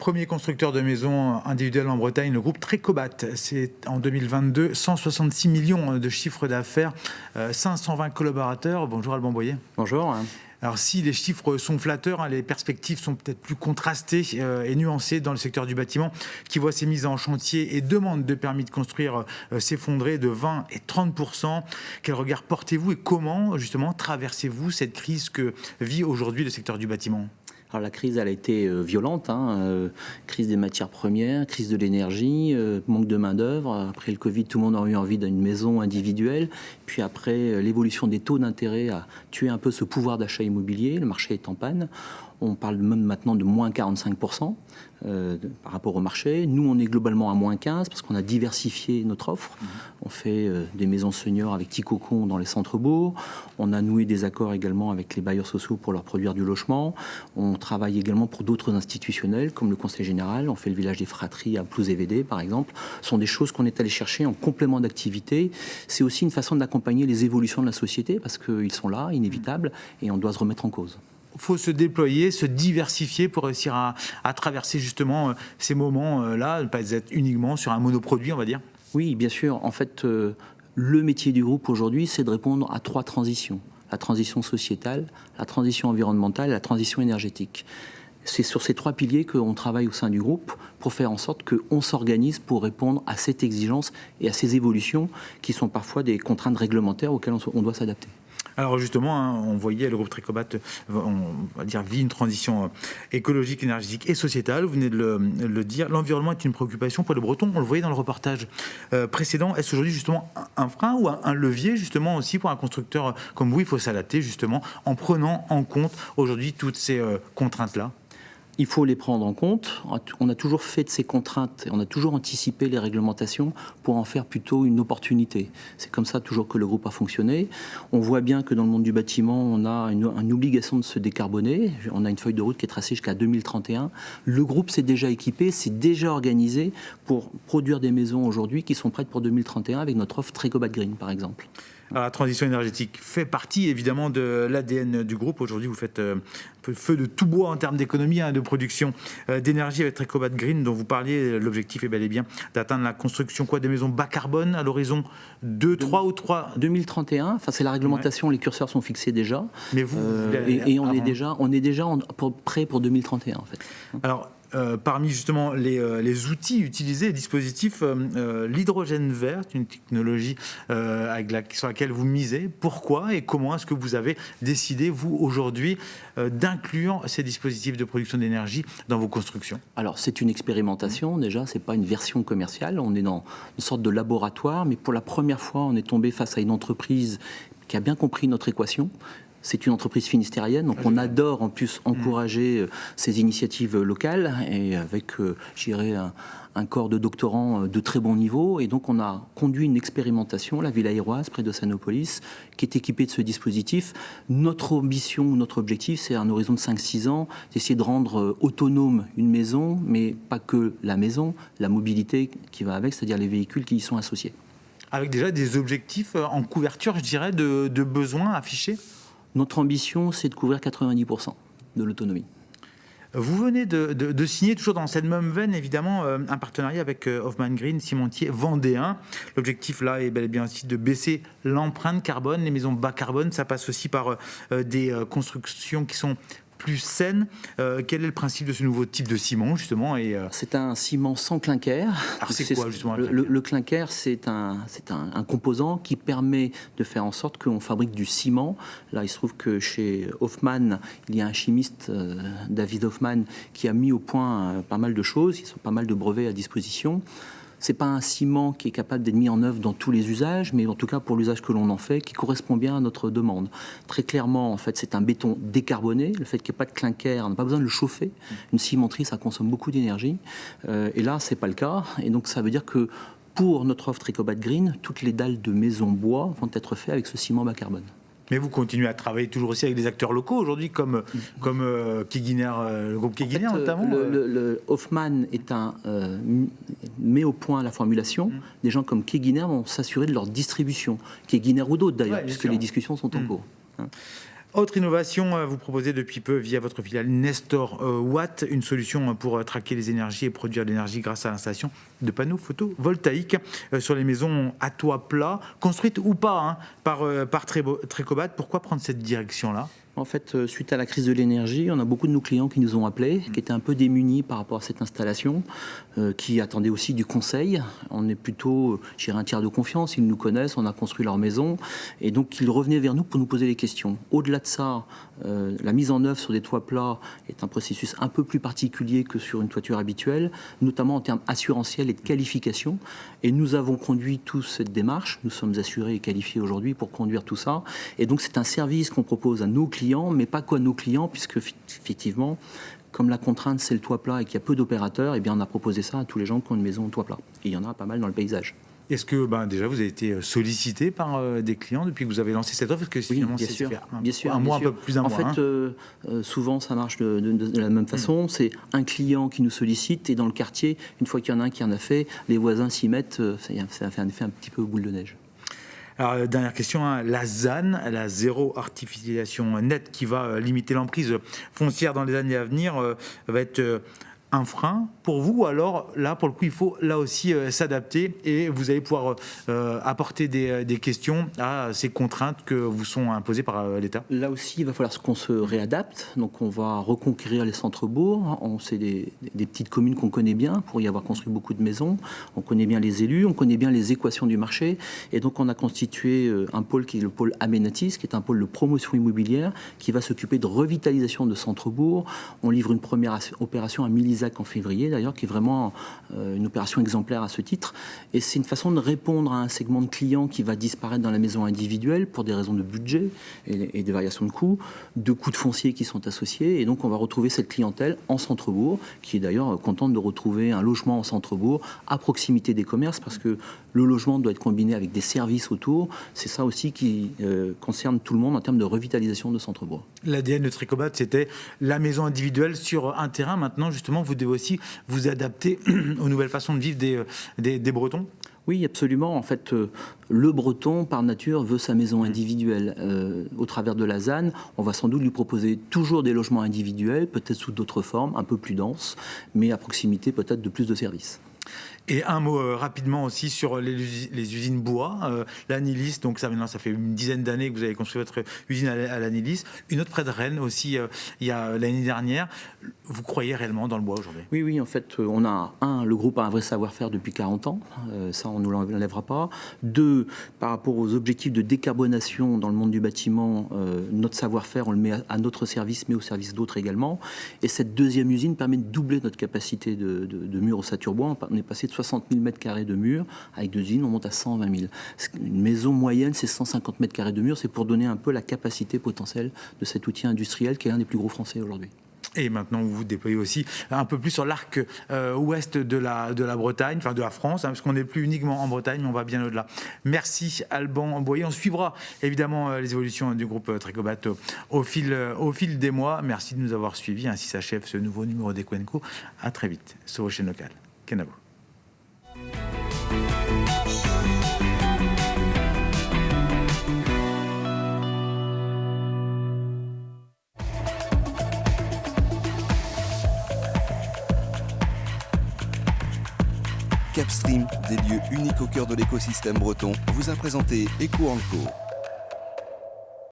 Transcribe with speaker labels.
Speaker 1: Premier constructeur de maisons individuelles en Bretagne, le groupe Trecobat. C'est en 2022, 166 millions de chiffre d'affaires, 520 collaborateurs. Bonjour Alban Boyer.
Speaker 2: Bonjour.
Speaker 1: Alors si les chiffres sont flatteurs, les perspectives sont peut-être plus contrastées et nuancées dans le secteur du bâtiment qui voit ses mises en chantier et demande de permis de construire s'effondrer de 20 et 30%. Quel regard portez-vous et comment justement traversez-vous cette crise que vit aujourd'hui le secteur du bâtiment ?
Speaker 2: Alors la crise, elle a été violente, crise des matières premières, crise de l'énergie, manque de main-d'œuvre. Après le Covid, tout le monde a eu envie d'une maison individuelle. Puis après, l'évolution des taux d'intérêt a tué un peu ce pouvoir d'achat immobilier. Le marché est en panne. On parle même maintenant de moins 45% par rapport au marché. Nous, on est globalement à moins 15% parce qu'on a diversifié notre offre. On fait des maisons seniors avec Ticocon dans les centres-bourgs. On a noué des accords également avec les bailleurs sociaux pour leur produire du logement. On travaille également pour d'autres institutionnels comme le Conseil général. On fait le village des fratries à Plouz-et-Védé, par exemple. Ce sont des choses qu'on est allé chercher en complément d'activité. C'est aussi une façon d'accompagner les évolutions de la société parce qu'ils sont là, inévitables, et on doit se remettre en cause.
Speaker 1: Il faut se déployer, se diversifier pour réussir à traverser justement ces moments-là, ne pas être uniquement sur un monoproduit, on va dire.
Speaker 2: Oui, bien sûr. En fait, le métier du groupe aujourd'hui, c'est de répondre à 3 transitions. La transition sociétale, la transition environnementale et la transition énergétique. C'est sur ces 3 piliers qu'on travaille au sein du groupe pour faire en sorte qu'on s'organise pour répondre à cette exigence et à ces évolutions qui sont parfois des contraintes réglementaires auxquelles on doit s'adapter.
Speaker 1: Alors justement, on voyait le groupe Trecobat, on va dire, vit une transition écologique, énergétique et sociétale. Vous venez de le dire. L'environnement est une préoccupation pour les Bretons. On le voyait dans le reportage précédent. Est-ce aujourd'hui justement un frein ou un levier justement aussi pour un constructeur comme vous? Il faut s'adapter justement en prenant en compte aujourd'hui toutes ces contraintes-là.
Speaker 2: Il faut les prendre en compte. On a toujours fait de ces contraintes, on a toujours anticipé les réglementations pour en faire plutôt une opportunité. C'est comme ça toujours que le groupe a fonctionné. On voit bien que dans le monde du bâtiment, on a une obligation de se décarboner. On a une feuille de route qui est tracée jusqu'à 2031. Le groupe s'est déjà équipé, s'est déjà organisé pour produire des maisons aujourd'hui qui sont prêtes pour 2031 avec notre offre Trecobat Green, par exemple.
Speaker 1: Alors, la transition énergétique fait partie évidemment de l'ADN du groupe. Aujourd'hui, vous faites un peu feu de tout bois en termes d'économie, de production d'énergie avec Trecobat Green dont vous parliez. L'objectif est bel et bien d'atteindre la construction des maisons bas carbone à l'horizon
Speaker 2: 2031. Enfin, c'est la réglementation, les curseurs sont fixés déjà.
Speaker 1: Mais vous,
Speaker 2: on est déjà prêt pour 2031 en fait.
Speaker 1: Alors, parmi justement les outils utilisés, les dispositifs, l'hydrogène vert, une technologie sur laquelle vous misez. Pourquoi et comment est-ce que vous avez décidé, vous, aujourd'hui, d'inclure ces dispositifs de production d'énergie dans vos constructions?
Speaker 2: Alors, c'est une expérimentation, déjà, c'est pas une version commerciale. On est dans une sorte de laboratoire, mais pour la première fois, on est tombé face à une entreprise qui a bien compris notre équation. C'est une entreprise finistérienne, donc on adore en plus encourager ces initiatives locales et avec, je dirais, un corps de doctorants de très bon niveau. Et donc on a conduit une expérimentation, la Ville Aéroise, près de Sanopolis, qui est équipée de ce dispositif. Notre ambition, notre objectif, c'est à un horizon de 5-6 ans, d'essayer de rendre autonome une maison, mais pas que la maison, la mobilité qui va avec, c'est-à-dire les véhicules qui y sont associés.
Speaker 1: Avec déjà des objectifs en couverture, je dirais, de besoins affichés?
Speaker 2: Notre ambition, c'est de couvrir 90% de l'autonomie.
Speaker 1: Vous venez de signer, toujours dans cette même veine, évidemment, un partenariat avec Hoffmann Green, cimentier vendéen. L'objectif, là, est bel et bien aussi de baisser l'empreinte carbone. Les maisons bas carbone, ça passe aussi par des constructions qui sont plus saines. Quel est le principe de ce nouveau type de ciment, justement?
Speaker 2: C'est un ciment sans clinker.
Speaker 1: Alors, c'est quoi, justement,
Speaker 2: le clinker, c'est un composant qui permet de faire en sorte qu'on fabrique du ciment. Là, il se trouve que chez Hoffmann, il y a un chimiste, David Hoffmann, qui a mis au point pas mal de choses. Ils ont pas mal de brevets à disposition. C'est pas un ciment qui est capable d'être mis en œuvre dans tous les usages, mais en tout cas pour l'usage que l'on en fait, qui correspond bien à notre demande. Très clairement, en fait, c'est un béton décarboné. Le fait qu'il n'y ait pas de clinker, on n'a pas besoin de le chauffer. Une cimenterie, ça consomme beaucoup d'énergie. Et là, c'est pas le cas. Et donc, ça veut dire que pour notre offre Trecobat Green, toutes les dalles de maison bois vont être faites avec ce ciment bas carbone.
Speaker 1: Mais vous continuez à travailler toujours aussi avec des acteurs locaux aujourd'hui, comme Keguiner, le groupe Keguiner notamment.
Speaker 2: Le Hoffmann met au point la formulation. Des gens comme Keguiner vont s'assurer de leur distribution. Keguiner ou d'autres d'ailleurs, puisque les discussions sont en cours.
Speaker 1: Autre innovation, vous proposez depuis peu via votre filiale Nestor Watt, une solution pour traquer les énergies et produire de l'énergie grâce à l'installation de panneaux photovoltaïques sur les maisons à toit plat, construites ou pas par Trecobat. Pourquoi prendre cette direction-là ?
Speaker 2: En fait, suite à la crise de l'énergie, on a beaucoup de nos clients qui nous ont appelés, qui étaient un peu démunis par rapport à cette installation, qui attendaient aussi du conseil. On est plutôt, je dirais, un tiers de confiance. Ils nous connaissent, on a construit leur maison. Et donc, ils revenaient vers nous pour nous poser des questions. Au-delà de ça, la mise en œuvre sur des toits plats est un processus un peu plus particulier que sur une toiture habituelle, notamment en termes assurantiels et de qualification. Et nous avons conduit toute cette démarche. Nous sommes assurés et qualifiés aujourd'hui pour conduire tout ça. Et donc, c'est un service qu'on propose à nos clients, mais pas qu'à nos clients, puisque effectivement, comme la contrainte c'est le toit plat et qu'il y a peu d'opérateurs, eh bien on a proposé ça à tous les gens qui ont une maison au toit plat. Et il y en a pas mal dans le paysage.
Speaker 1: Est-ce que déjà vous avez été sollicité par des clients depuis que vous avez lancé cette offre? Est-ce que finalement
Speaker 2: bien
Speaker 1: c'est
Speaker 2: sûr,
Speaker 1: un mois, un peu plus d'un mois?
Speaker 2: En fait, souvent ça marche de la même façon. C'est un client qui nous sollicite et dans le quartier, une fois qu'il y en a un qui en a fait, les voisins s'y mettent. Ça fait un effet un petit peu boule de neige.
Speaker 1: Alors, dernière question, la ZAN, la zéro artificialisation nette, qui va limiter l'emprise foncière dans les années à venir, va être un frein pour vous, ou alors là pour le coup il faut là aussi s'adapter et vous allez pouvoir apporter des questions à ces contraintes que vous sont imposées par l'État?
Speaker 2: Là aussi il va falloir qu'on se réadapte, donc on va reconquérir les centres-bourgs. C'est des petites communes qu'on connaît bien pour y avoir construit beaucoup de maisons, on connaît bien les élus, on connaît bien les équations du marché, et donc on a constitué un pôle qui est le pôle Aménatis, qui est un pôle de promotion immobilière qui va s'occuper de revitalisation de centres-bourgs. On livre une première opération à Milizac en février d'ailleurs, qui est vraiment une opération exemplaire à ce titre. Et c'est une façon de répondre à un segment de clients qui va disparaître dans la maison individuelle pour des raisons de budget et des variations de coûts de foncier qui sont associés. Et donc on va retrouver cette clientèle en centre-bourg, qui est d'ailleurs contente de retrouver un logement en centre-bourg à proximité des commerces, parce que le logement doit être combiné avec des services autour. C'est ça aussi qui concerne tout le monde en termes de revitalisation de centre-bourg.
Speaker 1: L'ADN de Trecobat, c'était la maison individuelle sur un terrain. Maintenant, justement, vous devez aussi vous adapter aux nouvelles façons de vivre des Bretons?
Speaker 2: Oui, absolument. En fait, le Breton, par nature, veut sa maison individuelle. Au travers de la ZAN, on va sans doute lui proposer toujours des logements individuels, peut-être sous d'autres formes, un peu plus denses, mais à proximité peut-être de plus de services.
Speaker 1: Et un mot rapidement aussi sur les usines bois, l'Anilis. Donc ça fait une dizaine d'années que vous avez construit votre usine à l'Anilis. Une autre près de Rennes aussi, il y a l'année dernière. Vous croyez réellement dans le bois aujourd'hui?
Speaker 2: Oui, en fait, le groupe a un vrai savoir-faire depuis 40 ans. Ça, on ne nous l'enlèvera pas. 2, par rapport aux objectifs de décarbonation dans le monde du bâtiment, notre savoir-faire, on le met à notre service, mais au service d'autres également. Et cette deuxième usine permet de doubler notre capacité de murs au Saturbois. On est passé de 60 000 m² de murs. Avec 2 usines, on monte à 120 000. Une maison moyenne, c'est 150 m² de murs. C'est pour donner un peu la capacité potentielle de cet outil industriel qui est l'un des plus gros français aujourd'hui.
Speaker 1: Et maintenant, vous vous déployez aussi un peu plus sur l'arc ouest de la Bretagne, enfin de la France, parce qu'on n'est plus uniquement en Bretagne, mais on va bien au-delà. Merci Alban Boyer. On suivra évidemment les évolutions du groupe Trecobat au fil des mois. Merci de nous avoir suivis. Ainsi s'achève ce nouveau numéro d'Eco & Co. À très vite sur vos chaînes locales. Kenavo.
Speaker 3: Capstream, des lieux uniques au cœur de l'écosystème breton, vous a présenté Eco & Co.